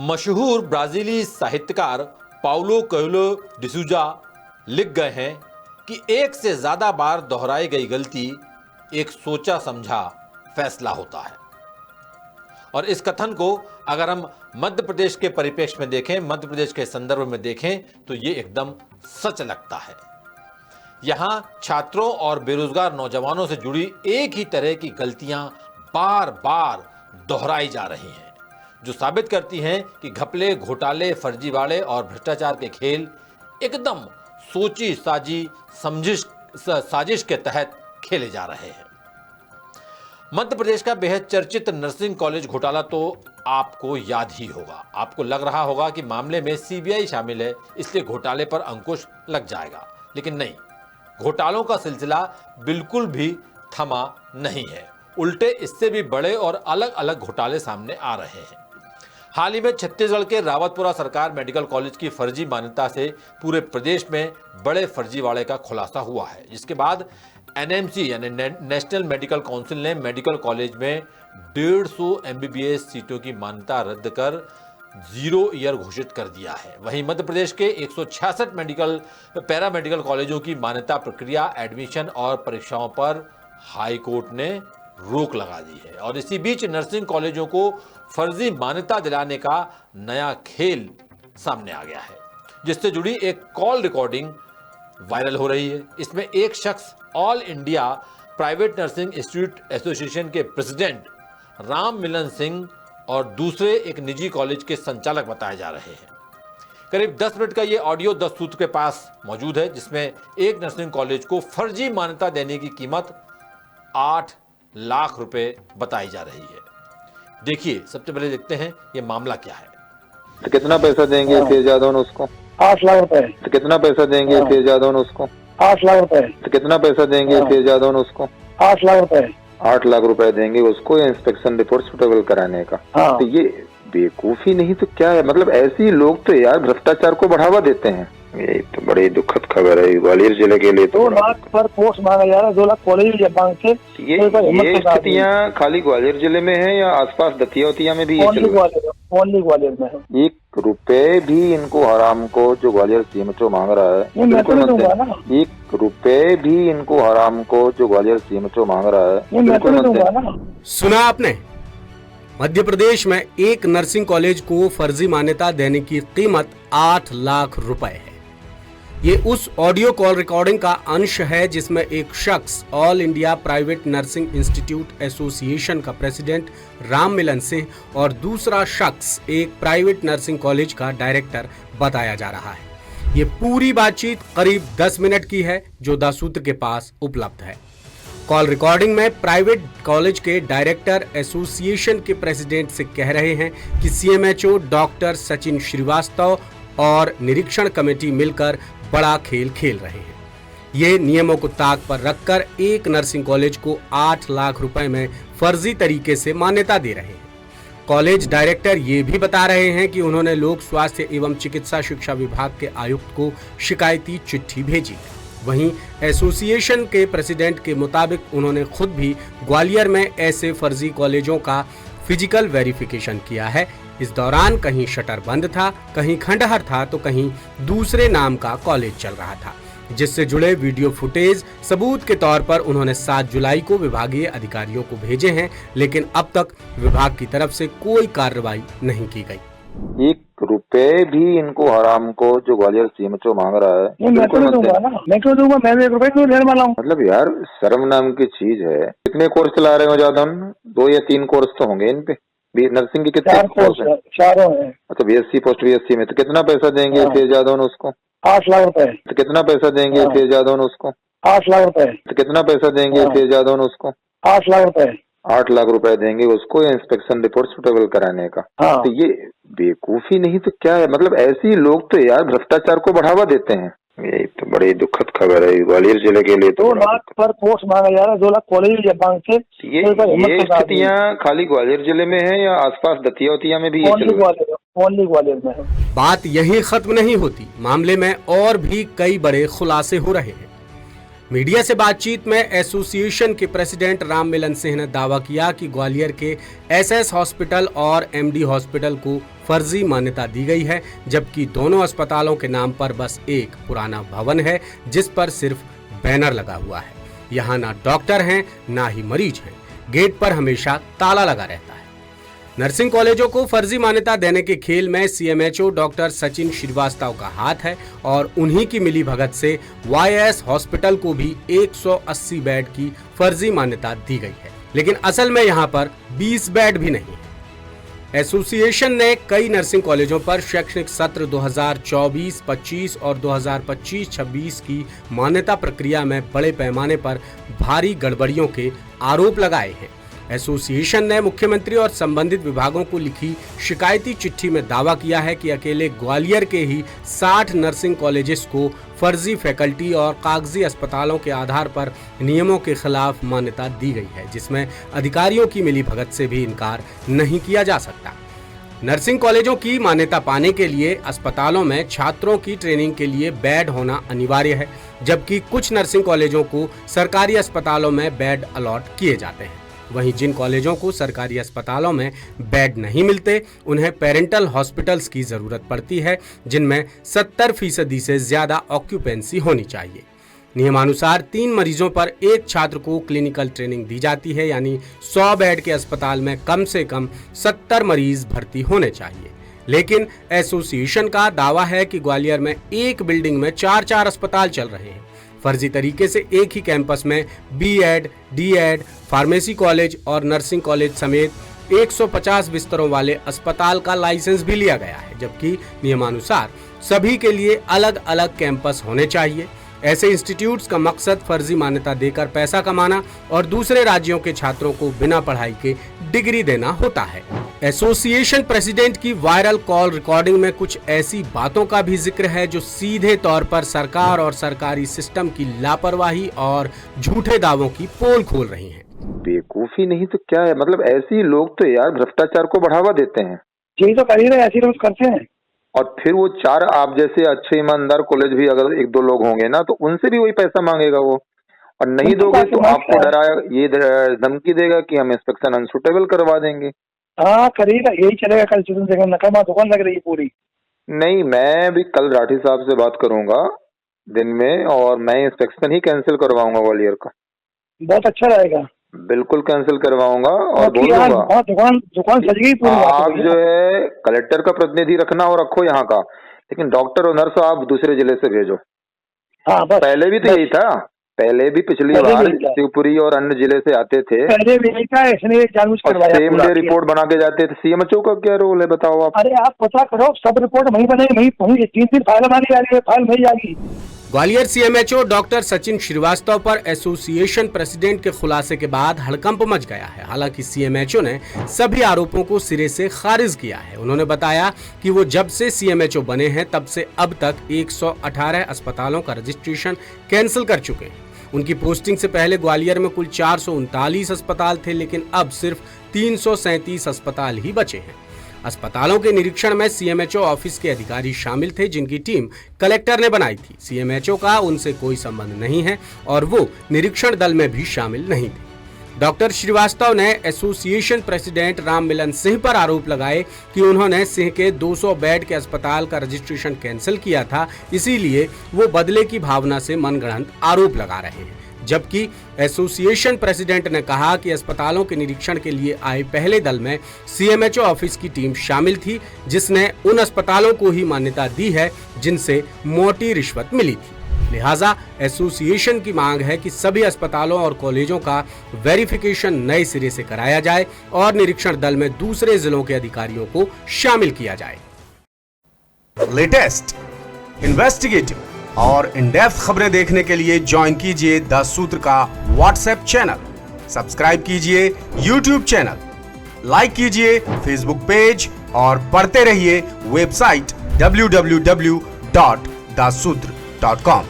मशहूर ब्राजीली साहित्यकार Paulo Coelho D'Souza लिख गए हैं कि एक से ज्यादा बार दोहराई गई गलती एक सोचा समझा फैसला होता है। और इस कथन को अगर हम मध्य प्रदेश के परिप्रेक्ष्य में देखें, मध्य प्रदेश के संदर्भ में देखें तो ये एकदम सच लगता है। यहां छात्रों और बेरोजगार नौजवानों से जुड़ी एक ही तरह की गलतियां बार बार दोहराई जा रही हैं, जो साबित करती हैं कि घपले, घोटाले, फर्जीवाड़े और भ्रष्टाचार के खेल एकदम सोची साजी साजिश के तहत खेले जा रहे हैं। मध्य प्रदेश का बेहद चर्चित नर्सिंग कॉलेज घोटाला तो आपको याद ही होगा। आपको लग रहा होगा कि मामले में सीबीआई शामिल है, इसलिए घोटाले पर अंकुश लग जाएगा, लेकिन नहीं, घोटालों का सिलसिला बिल्कुल भी थमा नहीं है। उल्टे इससे भी बड़े और अलग अलग घोटाले सामने आ रहे हैं। हाल ही में छत्तीसगढ़ के रावतपुरा सरकार मेडिकल कॉलेज की फर्जी मान्यता से पूरे प्रदेश में बड़े फर्जीवाड़े का खुलासा हुआ है, जिसके बाद एनएमसी यानी नेशनल मेडिकल काउंसिल ने मेडिकल कॉलेज में 150 एमबीबीएस सीटों की मान्यता रद्द कर 0 ईयर घोषित कर दिया है। वहीं मध्य प्रदेश के 166 पैरामेडिकल कॉलेजों की मान्यता प्रक्रिया, एडमिशन और परीक्षाओं पर हाई कोर्ट ने रोक लगा दी है। और इसी बीच नर्सिंग कॉलेजों को फर्जी मान्यता दिलाने का नया खेल सामने आ गया है, जिससे जुड़ी एक कॉल रिकॉर्डिंग वायरल हो रही है। इसमें एक शख्स all India private nursing institute association के प्रेसिडेंट राम मिलन सिंह और दूसरे एक निजी कॉलेज के संचालक बताए जा रहे हैं। करीब 10 मिनट का ये ऑडियो 10 सूत्र के पास मौजूद है, जिसमें एक नर्सिंग कॉलेज को फर्जी मान्यता देने की कीमत 8 लाख रुपए बताई जा रही है। देखिए, सबसे पहले देखते हैं ये मामला क्या है। तो कितना पैसा देंगे तेज यादव ने उसको? 8 लाख रुपए। तो कितना पैसा देंगे तेज यादव ने उसको? 8 लाख रुपए। तो कितना पैसा देंगे तेज यादव ने उसको? 8 लाख रुपए। 8 लाख रुपए देंगे उसको इंस्पेक्शन रिपोर्ट सुटेबल कराने का। हाँ। तो ये बेवकूफी नहीं तो क्या है? मतलब ऐसे ही लोग तो यार भ्रष्टाचार को बढ़ावा देते हैं। ये तो बड़ी दुखद खबर है ग्वालियर जिले के लिए। 2 लाख पर पोस्ट मांगा जा रहा है, 2 लाख कॉलेज मांग के। ये स्थितियाँ खाली ग्वालियर जिले में है या आसपास दतिया उतिया में भी? ओनली ग्वालियर में है। 1 रुपए भी इनको हराम को जो ग्वालियर सीएमएचओ मांग रहा है, बिल्कुल मत देना। 1 रुपए भी इनको हराम को जो ग्वालियर सीएमएचओ मांग रहा है, बिल्कुल मत देना। सुना आपने? मध्य प्रदेश में एक नर्सिंग कॉलेज को फर्जी मान्यता देने की कीमत 8 लाख रुपए है। ये उस ऑडियो कॉल रिकॉर्डिंग का अंश है जिसमें एक शख्स all India private nursing institute association का प्रेसिडेंट राम मिलन सिंह और दूसरा शख्स एक प्राइवेट नर्सिंग कॉलेज का डायरेक्टर बताया जा रहा है। ये पूरी बातचीत करीब 10 मिनट की है, जो दासूत्र के पास उपलब्ध है। कॉल रिकॉर्डिंग में प्राइवेट कॉलेज के डायरेक्टर एसोसिएशन के प्रेसिडेंट से कह रहे हैं कि सीएमएचओ डॉक्टर सचिन श्रीवास्तव और निरीक्षण कमेटी मिलकर बड़ा खेल खेल रहे हैं। ये नियमों को ताक पर रखकर एक नर्सिंग कॉलेज को 8 लाख रुपए में फर्जी तरीके से मान्यता दे रहे हैं। कॉलेज डायरेक्टर ये भी बता रहे हैं कि उन्होंने लोक स्वास्थ्य एवं चिकित्सा शिक्षा विभाग के आयुक्त को शिकायती चिट्ठी भेजी है। वहीं एसोसिएशन के प्रेसिडेंट के मुताबिक उन्होंने खुद भी ग्वालियर में ऐसे फर्जी कॉलेजों का फिजिकल वेरिफिकेशन किया है। इस दौरान कहीं शटर बंद था, कहीं खंडहर था, तो कहीं दूसरे नाम का कॉलेज चल रहा था, जिससे जुड़े वीडियो फुटेज सबूत के तौर पर उन्होंने 7 जुलाई को विभागीय अधिकारियों को भेजे हैं, लेकिन अब तक विभाग की तरफ से कोई कार्रवाई नहीं की गई। 1 रुपए भी इनको हराम को जो ग्वालियर सीएमएचओ मांग रहा है, मैं क्यों दूंगा ना? मैं क्यों दूंगा? मैं 1 रुपए क्यों देने वाला हूँ? मतलब यार शर्म नाम की चीज है। कितने कोर्स चला रहे हो जादव? 2 या 3 कोर्स तो होंगे इन पे। नर्सिंग के कितने 4 कोर्स है? 4 है। अच्छा, बीएससी पोस्ट बीएससी में। तो कितना पैसा देंगे तेज यादव ने उसको? 8 लाख रुपए। तो कितना पैसा देंगे तेज यादव ने उसको? 8 लाख रुपए। तो कितना पैसा देंगे तेज यादव ने उसको? 8 लाख रुपए। 8 लाख रुपए देंगे उसको इंस्पेक्शन रिपोर्ट सुटेबल कराने का। तो ये बेवकूफी नहीं तो क्या है? मतलब ऐसे ही लोग तो यार भ्रष्टाचार को बढ़ावा देते हैं। ये तो बड़ी दुखद खबर है ग्वालियर जिले के लिए। 2 लाख पर पोस्ट मांगा जा रहा है, 2 लाख कॉलेज मांग के। ये स्थितियाँ खाली ग्वालियर जिले में है या आसपास दतिया उतिया में भी? ओनली ग्वालियर में है। बात यही खत्म नहीं होती, मामले में और भी कई बड़े खुलासे हो रहे हैं। मीडिया से बातचीत में एसोसिएशन के प्रेसिडेंट राम मिलन सिंह ने दावा किया कि ग्वालियर के एसएस हॉस्पिटल और एमडी हॉस्पिटल को फर्जी मान्यता दी गई है, जबकि दोनों अस्पतालों के नाम पर बस एक पुराना भवन है जिस पर सिर्फ बैनर लगा हुआ है। यहाँ ना डॉक्टर हैं ना ही मरीज हैं। गेट पर हमेशा ताला लगा रहता है। नर्सिंग कॉलेजों को फर्जी मान्यता देने के खेल में सीएमएचओ डॉक्टर सचिन श्रीवास्तव का हाथ है और उन्हीं की मिली भगत से वाईएस हॉस्पिटल को भी 180 बेड की फर्जी मान्यता दी गई है, लेकिन असल में यहाँ पर 20 बेड भी नहीं है। एसोसिएशन ने कई नर्सिंग कॉलेजों पर शैक्षणिक सत्र 2024-25 और 2025-26 की मान्यता प्रक्रिया में बड़े पैमाने पर भारी गड़बड़ियों के आरोप लगाए हैं। एसोसिएशन ने मुख्यमंत्री और संबंधित विभागों को लिखी शिकायती चिट्ठी में दावा किया है कि अकेले ग्वालियर के ही 60 नर्सिंग कॉलेजेस को फर्जी फैकल्टी और कागजी अस्पतालों के आधार पर नियमों के खिलाफ मान्यता दी गई है, जिसमें अधिकारियों की मिलीभगत से भी इनकार नहीं किया जा सकता। नर्सिंग कॉलेजों की मान्यता पाने के लिए अस्पतालों में छात्रों की ट्रेनिंग के लिए बेड होना अनिवार्य है, जबकि कुछ नर्सिंग कॉलेजों को सरकारी अस्पतालों में बेड अलॉट किए जाते हैं। वहीं जिन कॉलेजों को सरकारी अस्पतालों में बेड नहीं मिलते, उन्हें पेरेंटल हॉस्पिटल्स की जरूरत पड़ती है, जिनमें 70% से ज्यादा ऑक्यूपेंसी होनी चाहिए। नियमानुसार 3 मरीजों पर एक छात्र को क्लिनिकल ट्रेनिंग दी जाती है, यानी 100 बेड के अस्पताल में कम से कम 70 मरीज भर्ती होने चाहिए। लेकिन एसोसिएशन का दावा है कि ग्वालियर में एक बिल्डिंग में 4-4 अस्पताल चल रहे हैं। फर्जी तरीके से एक ही कैंपस में बीएड, डीएड, फार्मेसी कॉलेज और नर्सिंग कॉलेज समेत 150 बिस्तरों वाले अस्पताल का लाइसेंस भी लिया गया है, जबकि नियमानुसार सभी के लिए अलग अलग कैंपस होने चाहिए। ऐसे इंस्टीट्यूट्स का मकसद फर्जी मान्यता देकर पैसा कमाना और दूसरे राज्यों के छात्रों को बिना पढ़ाई के डिग्री देना होता है। एसोसिएशन प्रेसिडेंट की वायरल कॉल रिकॉर्डिंग में कुछ ऐसी बातों का भी जिक्र है जो सीधे तौर पर सरकार और सरकारी सिस्टम की लापरवाही और झूठे दावों की पोल खोल रही हैं। बेवकूफी नहीं तो क्या है, मतलब ऐसे ही लोग तो यार भ्रष्टाचार को बढ़ावा देते हैं। यही तो कर ही रहे, ऐसे लोग करते हैं। और फिर वो 4 आप जैसे अच्छे ईमानदार कॉलेज भी अगर 1-2 लोग होंगे ना, तो उनसे भी वही पैसा मांगेगा वो, और नहीं दोगे तो आपको डराया, ये धमकी देगा कि हम इंस्पेक्शन अनसुटेबल करवा देंगे। हाँ करेगा, यही चलेगा। कल देखो नकामा दुकान लग रही है पूरी। नहीं, मैं भी कल राठी साहब से बात करूंगा दिन में, और मैं इंस्पेक्शन ही कैंसिल करवाऊंगा ग्वालियर का। बहुत अच्छा रहेगा। बिल्कुल कैंसिल करवाऊंगा और बोलूंगा दुकान सज गई पूरी। आप जो है कलेक्टर का प्रतिनिधि रखना और रखो यहाँ का, लेकिन डॉक्टर और नर्स आप दूसरे जिले से भेजो। हाँ बस। पहले भी तो यही था, पहले भी पिछली बार शिवपुरी और अन्य जिले से आते थे। पहले भी यही था, इसने जानबूझ करवाया। सेम डे रिपोर्ट बना के जाते थे। सीएमएचओ का क्या रोल है बताओ आप? अरे आप पता करो, सब रिपोर्ट वही बने, वही पहुंची। 3 दिन फाइल हमारी आ रही है, फाइल वही आ गई। ग्वालियर सीएमएचओ डॉक्टर सचिन श्रीवास्तव पर एसोसिएशन प्रेसिडेंट के खुलासे के बाद हड़कंप मच गया है। हालांकि सीएमएचओ ने सभी आरोपों को सिरे से खारिज किया है। उन्होंने बताया कि वो जब से सीएमएचओ बने हैं तब से अब तक 118 अस्पतालों का रजिस्ट्रेशन कैंसिल कर चुके हैं। उनकी पोस्टिंग से पहले ग्वालियर में कुल 439 अस्पताल थे, लेकिन अब सिर्फ 337 अस्पताल ही बचे हैं। अस्पतालों के निरीक्षण में सीएमएचओ ऑफिस के अधिकारी शामिल थे, जिनकी टीम कलेक्टर ने बनाई थी। सीएमएचओ का उनसे कोई संबंध नहीं है और वो निरीक्षण दल में भी शामिल नहीं थे। डॉक्टर श्रीवास्तव ने एसोसिएशन प्रेसिडेंट राम मिलन सिंह पर आरोप लगाए कि उन्होंने सिंह के 200 बेड के अस्पताल का रजिस्ट्रेशन कैंसिल किया था, इसीलिए वो बदले की भावना से मनगढ़ंत आरोप लगा रहे हैं। जबकि एसोसिएशन प्रेसिडेंट ने कहा कि अस्पतालों के निरीक्षण के लिए आए पहले दल में सीएमएचओ ऑफिस की टीम शामिल थी, जिसने उन अस्पतालों को ही मान्यता दी है जिनसे मोटी रिश्वत मिली थी। लिहाजा एसोसिएशन की मांग है कि सभी अस्पतालों और कॉलेजों का वेरिफिकेशन नए सिरे से कराया जाए और निरीक्षण दल में दूसरे जिलों के अधिकारियों को शामिल किया जाए। लेटेस्ट, इन्वेस्टिगेटिव और इन डेप्थ खबरें देखने के लिए ज्वाइन कीजिए द सूत्र का व्हाट्सएप चैनल, सब्सक्राइब कीजिए यूट्यूब चैनल, लाइक कीजिए फेसबुक पेज और पढ़ते रहिए वेबसाइट www.dasutr.com।